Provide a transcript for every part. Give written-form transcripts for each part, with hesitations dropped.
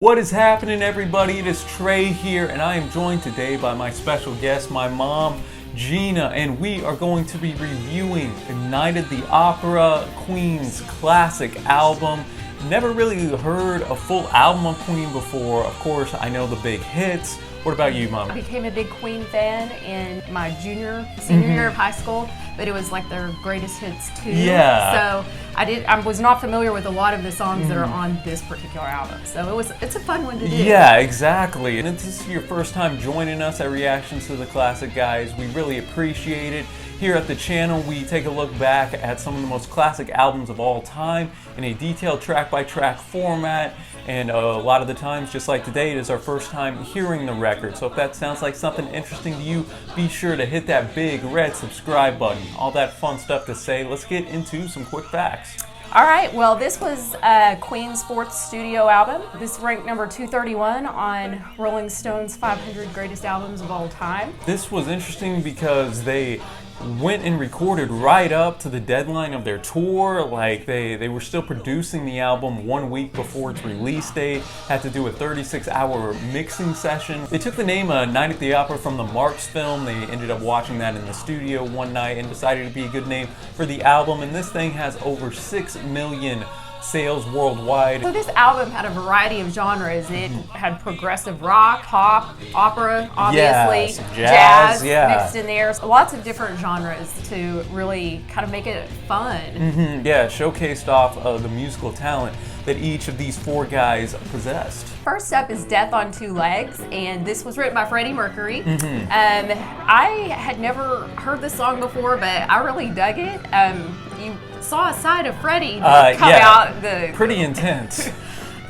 What is happening, everybody? It is Trey here, and I am joined today by my special guest, my mom, Gina, and we are going to be reviewing Night at the Opera, Queen's classic album. Never really heard a full album of Queen before. Of course, I know the big hits. What about you, Mom? I became a big Queen fan in my senior year of high school, but it was like their greatest hits too. Yeah. So I was not familiar with a lot of the songs that are on this particular album. So it's a fun one to do. Yeah, exactly. And if this is your first time joining us at Reactions to the Classic Guys, we really appreciate it. Here at the channel, we take a look back at some of the most classic albums of all time in a detailed track-by-track format. And a lot of the times, just like today, it is our first time hearing the record. So if that sounds like something interesting to you, be sure to hit that big red subscribe button. All that fun stuff to say. Let's get into some quick facts. All right, well, this was Queen's fourth studio album. This ranked number 231 on Rolling Stone's 500 Greatest Albums of All Time. This was interesting because they went and recorded right up to the deadline of their tour. Like they were still producing the album 1 week before its release date. Had to do a 36-hour mixing session. They took the name Night at the Opera from the Marx film. They ended up watching that in the studio one night and decided it'd be a good name for the album. And this thing has over 6 million sales worldwide. So this album had a variety of genres. It had progressive rock, pop, opera, obviously, some jazz, mixed in there. So lots of different genres to really kind of make it fun. Yeah, it showcased off the musical talent that each of these four guys possessed. First up is Death on Two Legs, and this was written by Freddie Mercury. I had never heard this song before, but I really dug it. You saw a side of Freddie come out. Pretty intense.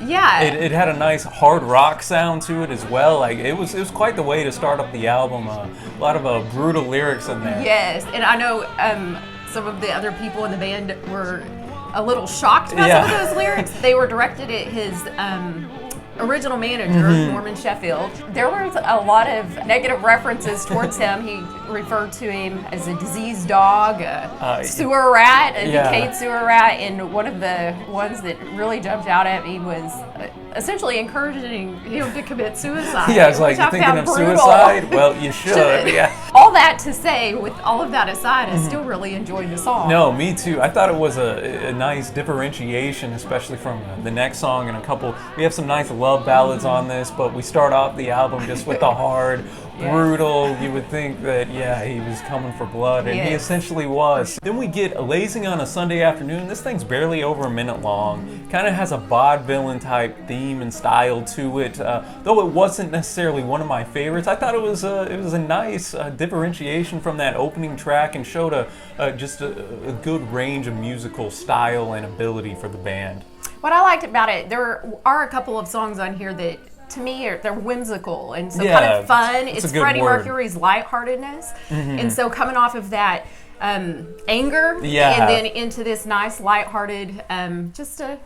Yeah. It had a nice hard rock sound to it as well. Like it was quite the way to start up the album. A lot of brutal lyrics in there. Yes, and I know some of the other people in the band were a little shocked by some of those lyrics. They were directed at his original manager, Norman Sheffield. There was a lot of negative references towards him. He referred to him as a diseased dog, a sewer rat, a decayed sewer rat, and one of the ones that really jumped out at me was essentially encouraging him to commit suicide. Yeah, it's like, you're thinking of brutal. Suicide? Well, you should. Yeah. All that to say, with all of that aside, I still really enjoyed the song. No, me too. I thought it was a nice differentiation, especially from the next song and a couple. We have some nice love ballads on this, but we start off the album just with the hard, brutal. You would think that, he was coming for blood, and he essentially was. Then we get Lazing on a Sunday Afternoon. This thing's barely over a minute long. Kind of has a vaudevillain type theme and style to it. Though it wasn't necessarily one of my favorites, I thought it was a nice differentiation from that opening track and showed just a good range of musical style and ability for the band. What I liked about it, there are a couple of songs on here that, to me, they're whimsical and so kind of fun. It's Freddie Mercury's lightheartedness, and so coming off of that anger, and then into this nice lighthearted, just a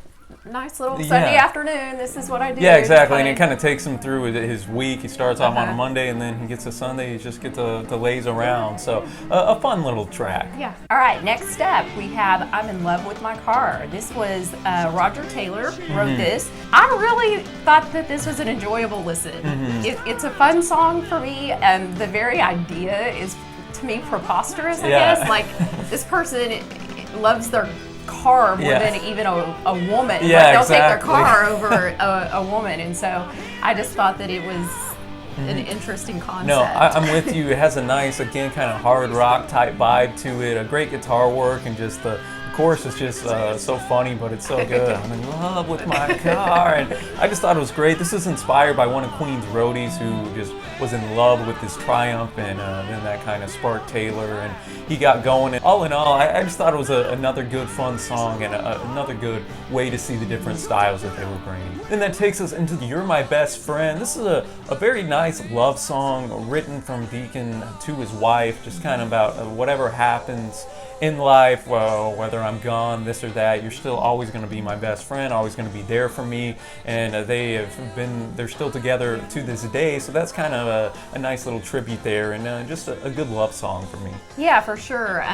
nice little Sunday afternoon. This is what I do. Yeah, exactly, and it kind of takes him through his week. He starts off on a Monday, and then he gets to Sunday. He just gets to laze around. So a fun little track. Yeah. All right. Next up, we have "I'm in Love with My Car." This was Roger Taylor wrote this. I really thought that this was an enjoyable listen. It's a fun song for me, and the very idea is, to me, preposterous. I guess like this person loves their car more than even a woman. They'll take their car over a woman, and so I just thought that it was an interesting concept. No, I'm with you. It has a nice, again, kind of hard rock type vibe to it. A great guitar work, and just the chorus is just so funny, but it's so good. I'm in love with my car, and I just thought it was great. This is inspired by one of Queen's roadies who just was in love with this Triumph, and then that kind of sparked Taylor, and he got going. And all in all, I just thought it was another good, fun song, and another good way to see the different styles that they were bringing. Then that takes us into You're My Best Friend. This is a very nice love song written from Deacon to his wife, just kind of about whatever happens in life, well, whether I'm gone, this or that, you're still always going to be my best friend, always going to be there for me, and they're still together to this day, so that's kind of a nice little tribute there, and just a good love song for me. Yeah, for sure.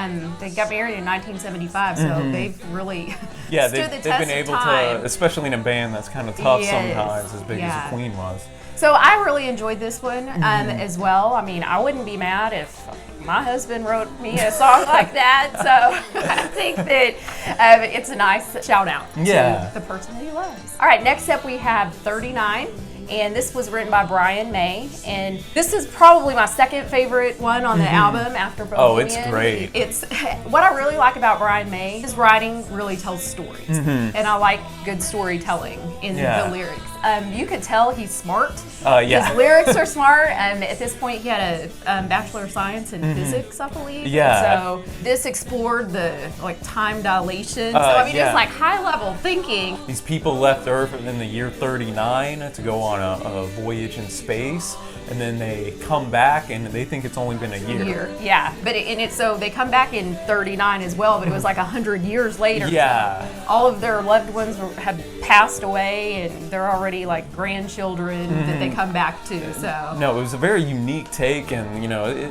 They got married in 1975, so they've really Yeah, stood the they've test been able of time. to, especially in a band that's kind of tough Yes. sometimes, as big Yeah. as the Queen was. So I really enjoyed this one as well. I mean, I wouldn't be mad if my husband wrote me a song like that. So I think that it's a nice shout out to the person that he loves. All right, next up we have 39. And this was written by Brian May, and this is probably my second favorite one on the album after Bohemian. Oh, it's great. It's what I really like about Brian May. His writing really tells stories, and I like good storytelling in the lyrics. You could tell he's smart. His lyrics are smart. At this point, he had a Bachelor of Science in physics, I believe. Yeah. So this explored the time dilation. So I mean, it's like high level thinking. These people left Earth in the year 39 to go on a voyage in space, and then they come back and they think it's only been a year. Yeah, but so they come back in 39 as well, but it was like 100 years later. Yeah. So all of their loved ones had passed away, and they're already like grandchildren that they come back to. So no, it was a very unique take, and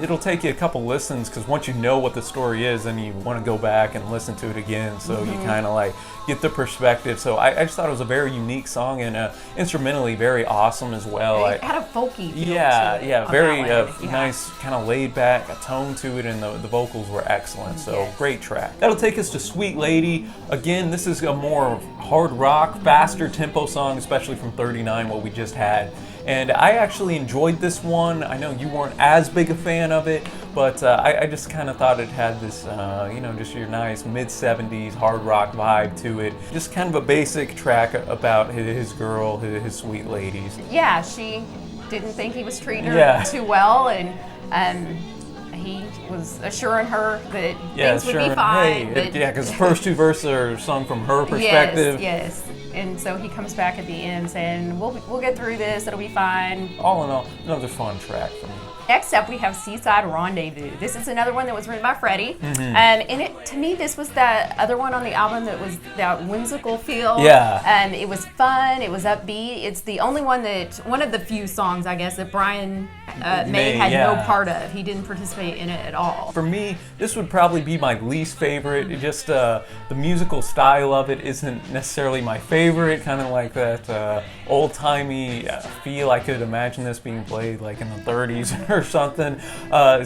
it'll take you a couple listens, because once you know what the story is, then you want to go back and listen to it again, so you kind of like get the perspective. So I just thought it was a very unique song, and instrumentally very awesome as well. It had a folky feel Yeah, to it yeah, on very that one. nice, kind of laid back, a tone to it, and the vocals were excellent. So great track. That'll take us to Sweet Lady. Again, this is a more hard rock, faster tempo song, especially from 39, what we just had. And I actually enjoyed this one. I know you weren't as big a fan of it, but I just kind of thought it had this, just your nice mid-70s hard rock vibe to it. Just kind of a basic track about his girl, his sweet ladies. Yeah, she didn't think he was treating her too well, and he was assuring her that things would be fine. Because the first two verses are sung from her perspective. Yes. And so he comes back at the end saying, we'll get through this, it'll be fine. All in all, another fun track for me. Next up, we have Seaside Rendezvous. This is another one that was written by Freddie. And to me, this was that other one on the album that was that whimsical feel. Yeah. It was fun, it was upbeat. It's the only one of the few songs, I guess, that Brian May had no part of. He didn't participate in it at all. For me, this would probably be my least favorite. It just, the musical style of it isn't necessarily my favorite. Kind of like that old-timey feel. I could imagine this being played like in the 30s or something.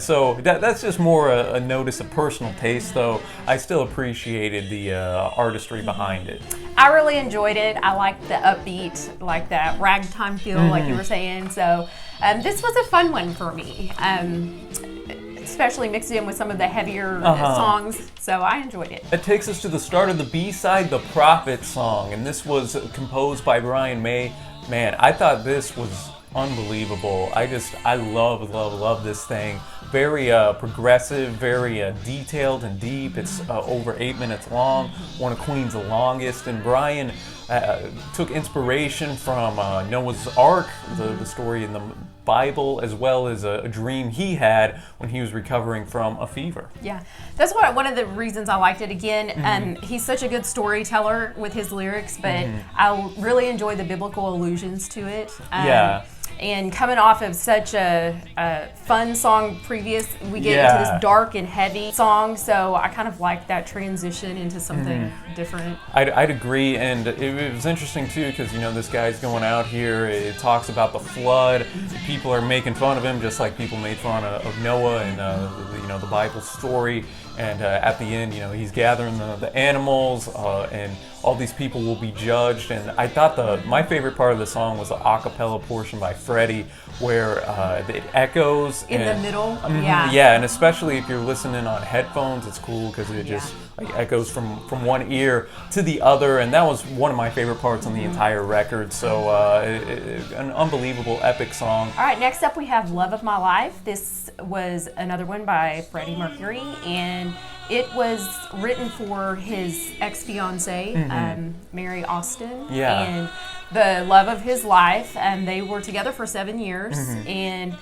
So that's just more a notice of personal taste, though. I still appreciated the artistry behind it. I really enjoyed it. I liked the upbeat, like that ragtime feel, like you were saying. So this was a fun one for me, especially mixed in with some of the heavier songs. So I enjoyed it. That takes us to the start of the B-side, the Prophet song, and this was composed by Brian May. Man, I thought this was unbelievable. I love this thing. Very progressive, very detailed and deep. It's over 8 minutes long, one of Queen's longest. And Brian took inspiration from Noah's Ark, the story in the Bible, as well as a dream he had when he was recovering from a fever. Yeah, that's one of the reasons I liked it. Again, he's such a good storyteller with his lyrics, but I really enjoy the biblical allusions to it. And coming off of such a fun song previous, we get into this dark and heavy song, so I kind of like that transition into something different. I'd agree, and it was interesting too, because this guy's going out here, it talks about the flood, people are making fun of him just like people made fun of Noah and the Bible story, and at the end, he's gathering the animals, and all these people will be judged. And I thought my favorite part of the song was the a cappella portion by Freddie, where it echoes in the middle. Yeah, and especially if you're listening on headphones, it's cool because it just echoes from one ear to the other, and that was one of my favorite parts on the entire record. So an unbelievable epic song. All right, next up we have Love of My Life. This was another one by Freddie Mercury, and it was written for his ex-fiancée, Mary Austin, and the love of his life. And they were together for 7 years, and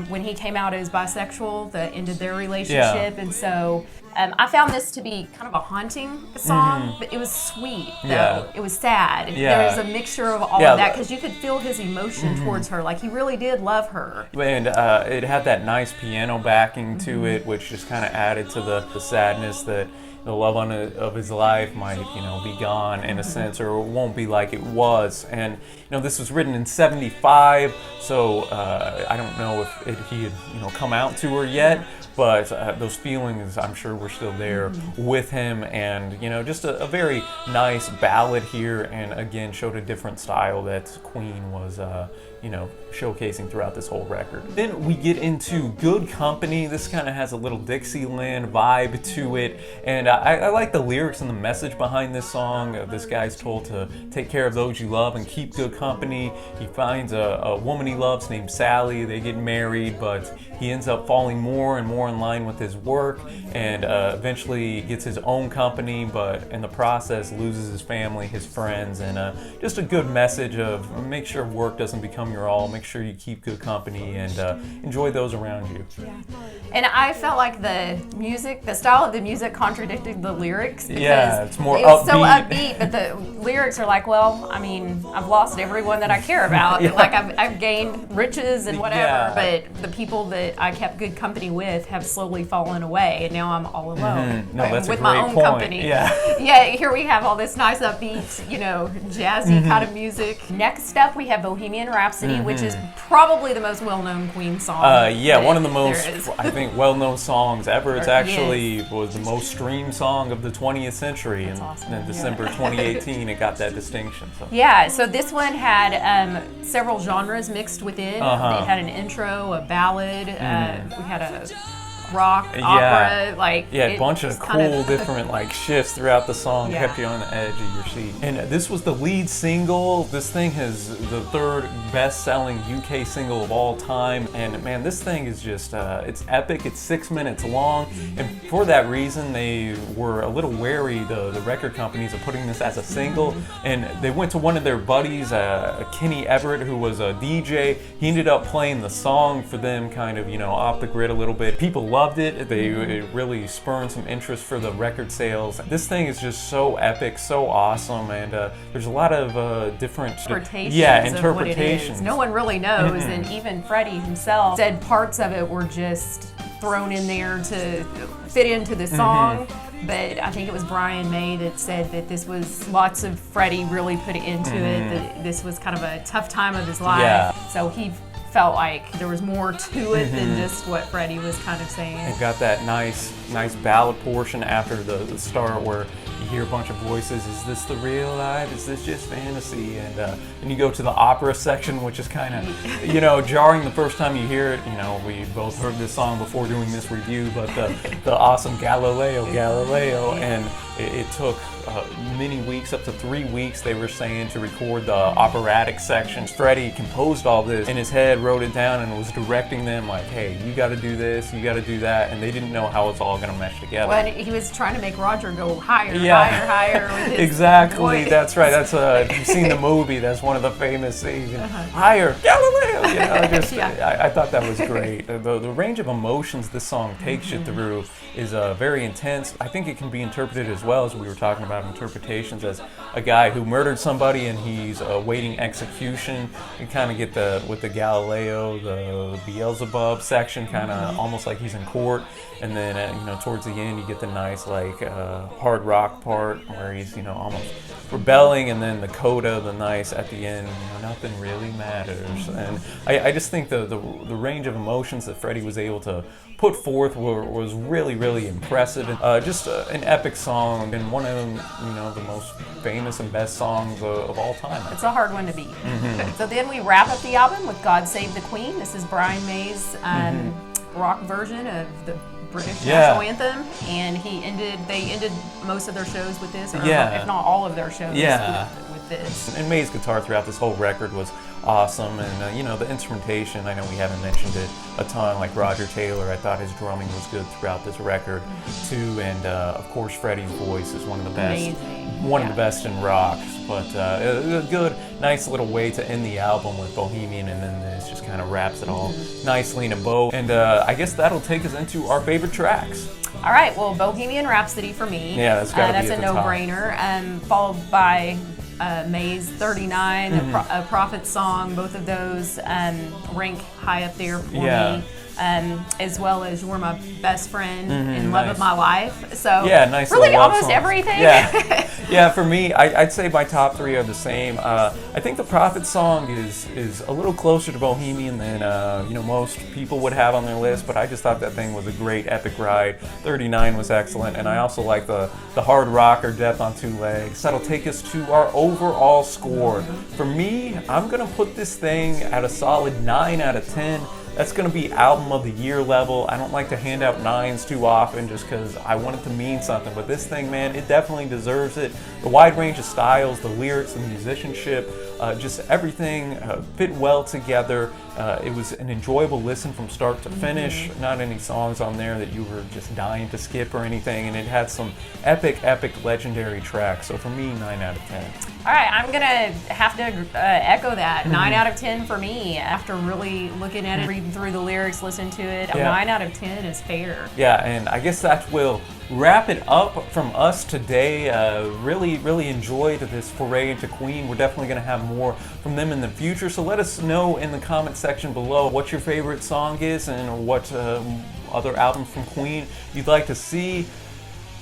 when he came out as bisexual, that ended their relationship. And so I found this to be kind of a haunting song, but it was sweet, though. Yeah. It was sad. Yeah. There was a mixture of all of that, because you could feel his emotion towards her. Like, he really did love her. And it had that nice piano backing to it, which just kind of added to the sadness that the love of his life might, be gone in a sense, or it won't be like it was. And this was written in '75, so I don't know if he had come out to her yet, but those feelings, I'm sure, were still there with him. And just a very nice ballad here, and again showed a different style that Queen was showcasing throughout this whole record. Then we get into Good Company. This kind of has a little Dixieland vibe to it, and I like the lyrics and the message behind this song. This guy's told to take care of those you love and keep good company. He finds a woman he loves named Sally. They get married, but he ends up falling more and more in line with his work, and eventually gets his own company, but in the process loses his family, his friends, and just a good message of make sure work doesn't become your all. Make sure you keep good company and enjoy those around you. Yeah. And I felt like the style of the music contradicted the lyrics, because it's more it was upbeat. so upbeat, but the lyrics are like, well, I mean, I've lost everyone that I care about. Like, I've gained riches and whatever, but the people that I kept good company with have slowly fallen away, and now I'm all alone No, that's with a my great own point. company. Yeah. Here we have all this nice upbeat, jazzy kind of music. Next up, we have Bohemian Rhapsody, which is probably the most well-known Queen song. One of the most, I think, well-known songs ever. It's actually was the most streamed song of the 20th century. That's in, awesome. in December 2018, it got that distinction. So. Yeah, so this one had several genres mixed within. It had an intro, a ballad, we had a rock, opera, a bunch of cool different shifts throughout the song, kept you on the edge of your seat. And this was the lead single. This thing is the third best-selling UK single of all time, and man, this thing is just it's epic. It's 6 minutes long, and for that reason they were a little wary, the record companies, of putting this as a single. And they went to one of their buddies, Kenny Everett, who was a DJ. He ended up playing the song for them, kind of off the grid a little bit. People loved it. It really spurned some interest for the record sales. This thing is just so epic, so awesome, and there's a lot of different interpretations. Of what it is. No one really knows, and even Freddie himself said parts of it were just thrown in there to fit into the song. But I think it was Brian May that said that this was lots of Freddie really put into it, that this was kind of a tough time of his life. So he felt like there was more to it than just what Freddie was kind of saying. It got that nice ballad portion after the start where you hear a bunch of voices. Is this the real life? Is this just fantasy? And you go to the opera section, which is kind of jarring the first time you hear it. We both heard this song before doing this review, but the awesome Galileo, and it took many weeks, up to 3 weeks, they were saying, to record the operatic section. Freddie composed all this in his head, wrote it down, and was directing them like, hey, you got to do this, you got to do that, and they didn't know how it's all going to mesh together. Well, he was trying to make Roger go higher with his exactly, voice. That's right. That's if you've seen the movie, that's one of the famous scenes. Higher, Galileo. I thought that was great. The range of emotions this song takes you through is very intense. I think it can be interpreted as well, as we were talking about interpretations, as a guy who murdered somebody and he's awaiting execution. You kind of get with the Galileo, the Beelzebub section, kind of almost like he's in court. And then towards the end you get the nice hard rock part where he's almost rebelling, and then the coda, the nice at the end, nothing really matters. And I just think the range of emotions that Freddie was able to put forth was really, really impressive. Just an epic song, and one of the most famous and best songs of all time. It's a hard one to beat. So then we wrap up the album with God Save the Queen. This is Brian May's rock version of the British national anthem, and they ended most of their shows with this, or if not all of their shows with this. And May's guitar throughout this whole record was awesome, and the instrumentation, I know we haven't mentioned it a ton, like Roger Taylor, I thought his drumming was good throughout this record too, and of course Freddie's voice is one of the best. Amazing. One of the best in rock, but a good nice little way to end the album with Bohemian, and then this just kind of wraps it all nicely in a bow. And I guess that'll take us into our favorite tracks. All right, well, Bohemian Rhapsody for me. Yeah, that's gotta be that's at a the top. no-brainer. Followed by Maze 39, a Prophet song. Both of those rank high up there for me. As well as You're My Best Friend and Love of My Life. So yeah, nice really little love almost songs. everything. Yeah, yeah. For me, I'd say my top three are the same. I think the Prophet song is a little closer to Bohemian than most people would have on their list, but I just thought that thing was a great epic ride. 39 was excellent, and I also like the hard rocker Death on Two Legs. That'll take us to our overall score. For me, I'm gonna put this thing at a solid 9 out of 10. That's going to be album of the year level. I don't like to hand out 9s too often just because I want it to mean something, but this thing, man, it definitely deserves it. The wide range of styles, the lyrics, the musicianship, just everything fit well together. It was an enjoyable listen from start to finish. Not any songs on there that you were just dying to skip or anything, and it had some epic, legendary tracks. So for me, 9 out of 10. All right, I'm going to have to echo that. 9 out of 10 for me. After really looking at it, reading through the lyrics, listening to it, 9 out of 10 is fair. Yeah, and I guess that will wrap it up from us today. Really enjoyed this foray into Queen. We're definitely going to have more from them in the future, so let us know in the comment section below what your favorite song is and what other albums from Queen you'd like to see.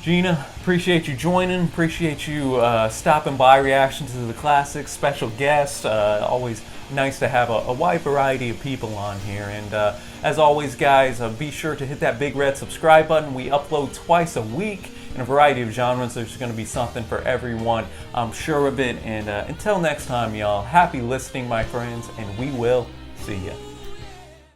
Gina, appreciate you joining, appreciate you stopping by, reaction to the classics, special guest. Always nice to have a wide variety of people on here. And as always, guys, be sure to hit that big red subscribe button. We upload twice a week in a variety of genres. There's going to be something for everyone, I'm sure of it. And until next time, y'all, happy listening, my friends, and we will see ya.